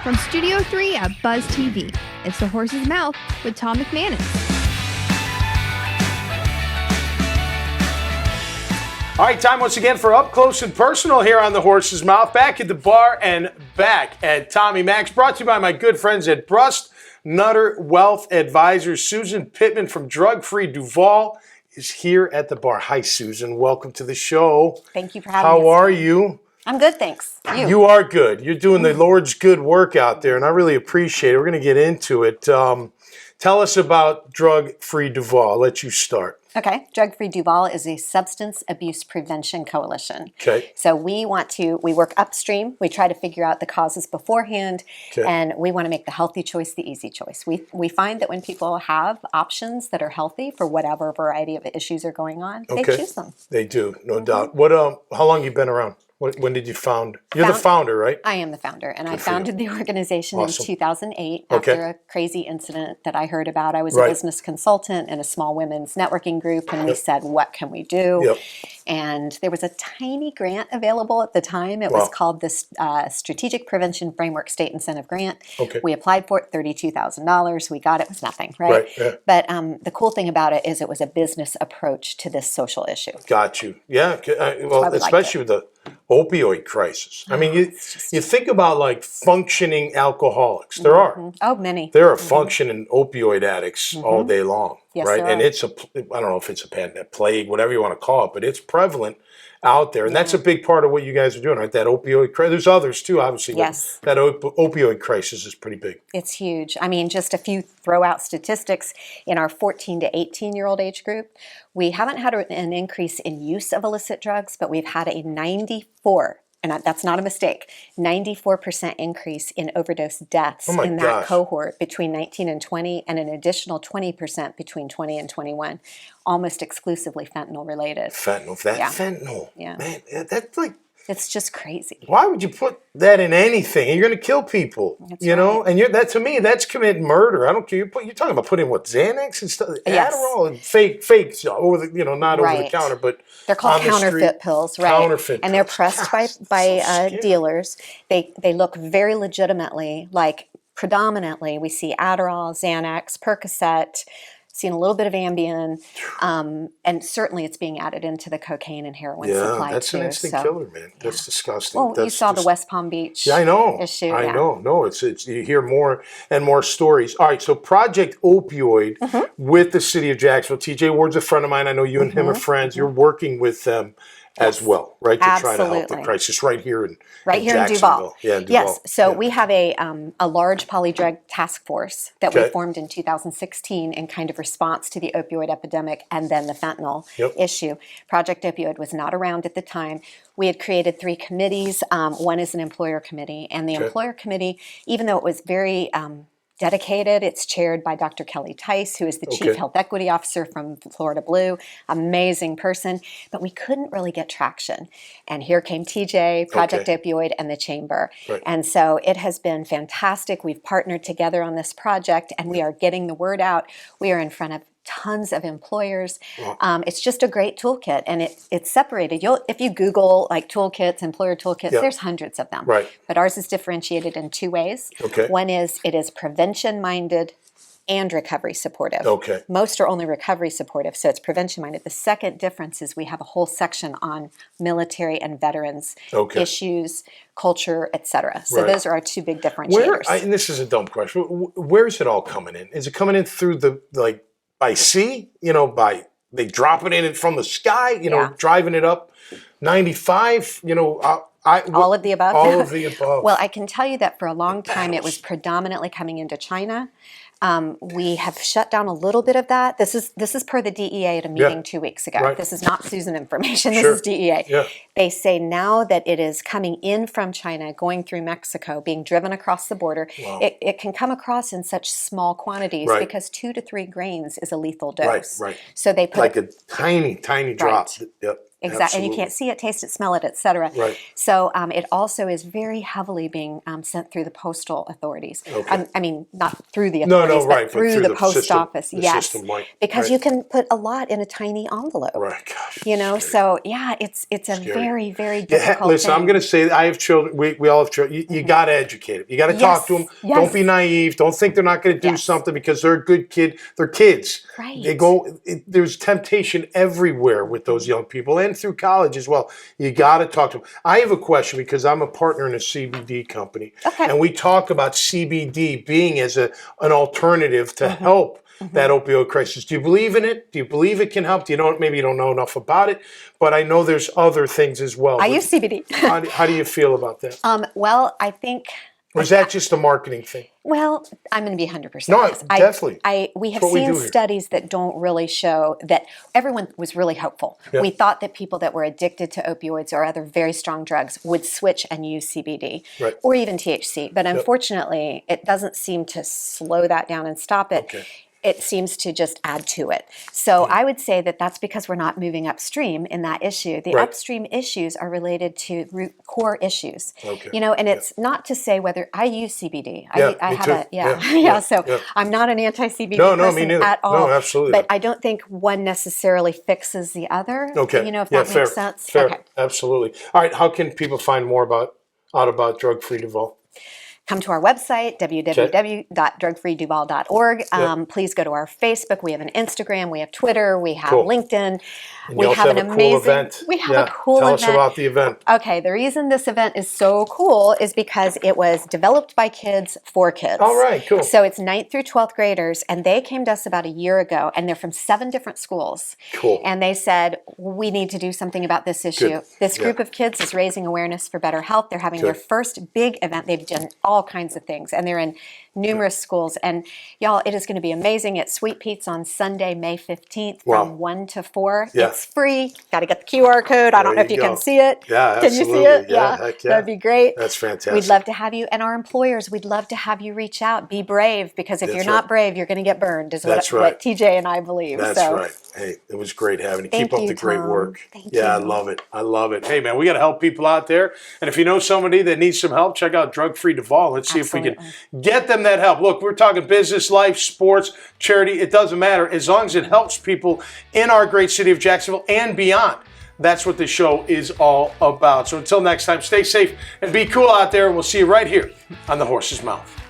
From Studio 3 at Buzz TV, it's The Horse's Mouth with Tom McManus. All right, time once again for Up Close and Personal here on The Horse's Mouth. Back at the bar and back at Tommy Max. Brought to you by my good friends at Brust Nutter Wealth Advisors. Susan Pitman from Drug Free Duval is here at the bar. Hi, Susan. Welcome to the show. Thank you for having us. How are you? I'm good, thanks. You are good. You're doing the Lord's good work out there, and I really appreciate it. We're going to get into it. Tell us about Drug Free Duval. I'll let you start. Okay. Drug Free Duval is a substance abuse prevention coalition. Okay. So we work upstream. We try to figure out the causes beforehand, and we want to make the healthy choice the easy choice. We find that when people have options that are healthy for whatever variety of issues are going on, they choose them. They do, no doubt. What? How long have you been around? When did you found? You're the founder, right? I am the founder, and I founded the organization in 2008 after a crazy incident that I heard about. I was a business consultant in a small women's networking group, and we said, what can we do? And there was a tiny grant available at the time. It was called the Strategic Prevention Framework State Incentive Grant. We applied for it, $32,000. We got it. It was nothing, right? But the cool thing about it is it was a business approach to this social issue. Got you. Yeah. Well, especially with the opioid crisis. I mean, you think about like functioning alcoholics. There are. Oh, many. There are functioning opioid addicts all day long, yes, right? And it's I don't know if it's a pandemic, plague, whatever you want to call it, but it's prevalent out there. And that's a big part of what you guys are doing, right? That opioid crisis. There's others too, obviously. Yes. That opioid crisis is pretty big. It's huge. I mean, just a few throw out statistics. In our 14 to 18-year-old age group, we haven't had an increase in use of illicit drugs, but we've had a 94, and that's not a mistake, 94% increase in overdose deaths in that cohort between 19 and 20, and an additional 20% between 20 and 21, almost exclusively fentanyl related. Fentanyl. Fentanyl. Yeah. Man, that's like... It's just crazy. Why would you put that in anything? You're going to kill people, you know? And that to me, that's committing murder. I don't care. You're talking about putting what, Xanax and stuff, Adderall and fakes over the, not over the counter, but they're called counterfeit pills, right? Counterfeit and they're pressed by dealers. They look very legitimately like predominantly we see Adderall, Xanax, Percocet. Seen a little bit of Ambien, and certainly it's being added into the cocaine and heroin supply too. Yeah, that's an instant killer, man. That's disgusting. Well, you saw the West Palm Beach I know. issue. I know. No, it's you hear more and more stories. All right, so Project Opioid with the city of Jacksonville. TJ Ward's a friend of mine. I know you and him are friends. You're working with them as well, right? To try to help the crisis right here in Duval. Yeah, Duval. Yes. So we have a large polydrug task force that we formed in 2016 in kind of response to the opioid epidemic and then the fentanyl issue. Project Opioid was not around at the time. We had created 3 committees. One is an employer committee, and the employer committee, even though it was very dedicated. It's chaired by Dr. Kelly Tice, who is the Chief Health Equity Officer from Florida Blue. Amazing person. But we couldn't really get traction. And here came TJ, Project Opioid, and the Chamber. And so it has been fantastic. We've partnered together on this project, and we are getting the word out. We are in front of tons of employers. It's just a great toolkit, and it's separated. If you Google like toolkits, employer toolkits, there's hundreds of them. But ours is differentiated in 2 ways. One is it is prevention minded and recovery supportive. Most are only recovery supportive, so it's prevention minded. The second difference is we have a whole section on military and veterans issues, culture, etc. So those are our 2 big differentiators. And this is a dumb question. Where's it all coming in? Is it coming in through the by sea, by they dropping it in from the sky, driving it up 95, all of the above? All of the above. Well, I can tell you that for a long time it was predominantly coming into China. We have shut down a little bit of that. This is per the DEA at a meeting 2 weeks ago. This is not Susan information. This is DEA. They say now that it is coming in from China, going through Mexico, being driven across the border. It can come across in such small quantities because 2 to 3 grains is a lethal dose. So they put like a tiny drop. exactly. And you can't see it, taste it, smell it, etc. Right. So it also is very heavily being sent through the postal authorities. Okay. I mean, not through the authorities, but through the post system, office. The yes, system, right. because you can put a lot in a tiny envelope. Right. Gosh. You know, so yeah, it's a very, very difficult listen, thing. I'm going to say that I have children. We all have children. You got to educate them. You got to talk to them. Yes. Don't be naive. Don't think they're not going to do something because they're a good kid. They're kids. Right. There's temptation everywhere with those young people and through college as well. You got to talk to them. I have a question because I'm a partner in a CBD company. Okay. And we talk about CBD being as an alternative to help that opioid crisis. Do you believe in it? Do you believe it can help? Maybe you don't know enough about it, but I know there's other things as well. I use CBD. How do you feel about that? Well, I think. Or is that just a marketing thing? Well, I'm going to be 100% No, honest. definitely. We have seen studies that don't really show that everyone was really hopeful. Yeah. We thought that people that were addicted to opioids or other very strong drugs would switch and use CBD or even THC. But unfortunately, it doesn't seem to slow that down and stop it. Okay. It seems to just add to it. So I would say that that's because we're not moving upstream in that issue. The upstream issues are related to core issues. Okay. You know, and it's not to say whether I use CBD. I me have too. So I'm not an anti-CBD me person neither. at all. No, absolutely. But I don't think one necessarily fixes the other. Okay. You know, if that makes sense. Fair. Okay. Absolutely. All right. How can people find more out about Drug Free Duval? Come to our website, www.drugfreeduval.org. Please go to our Facebook. We have an Instagram. We have Twitter. We have LinkedIn. And we have an amazing cool event. We have a cool Tell event. us about the event. Okay, the reason this event is so cool is because it was developed by kids for kids. All right, cool. So it's 9th through 12th graders, and they came to us about a year ago, and they're from 7 different schools. Cool. And they said, we need to do something about this issue. Good. This group of kids is raising awareness for better health. They're having their first big event. They've done all kinds of things, and they're in numerous schools. And y'all, it is going to be amazing at Sweet Pete's on Sunday, May 15th from 1 to 4. Yeah. It's free. Got to get the QR code. I don't know if you can see it. Yeah, can you see it? Yeah, heck yeah. That'd be great. That's fantastic. We'd love to have you. And our employers, we'd love to have you reach out. Be brave, because if you're not brave, you're going to get burned, is what TJ and I believe. That's right. Hey, it was great having you. Keep up the great work. Thank you. I love it. I love it. Hey, man, we got to help people out there. And if you know somebody that needs some help, check out Drug Free Duval. Let's see if we can get them that help. Look, we're talking business, life, sports, charity. It doesn't matter. As long as it helps people in our great city of Jacksonville and beyond. That's what the show is all about. So until next time, stay safe and be cool out there. And we'll see you right here on The Horse's Mouth.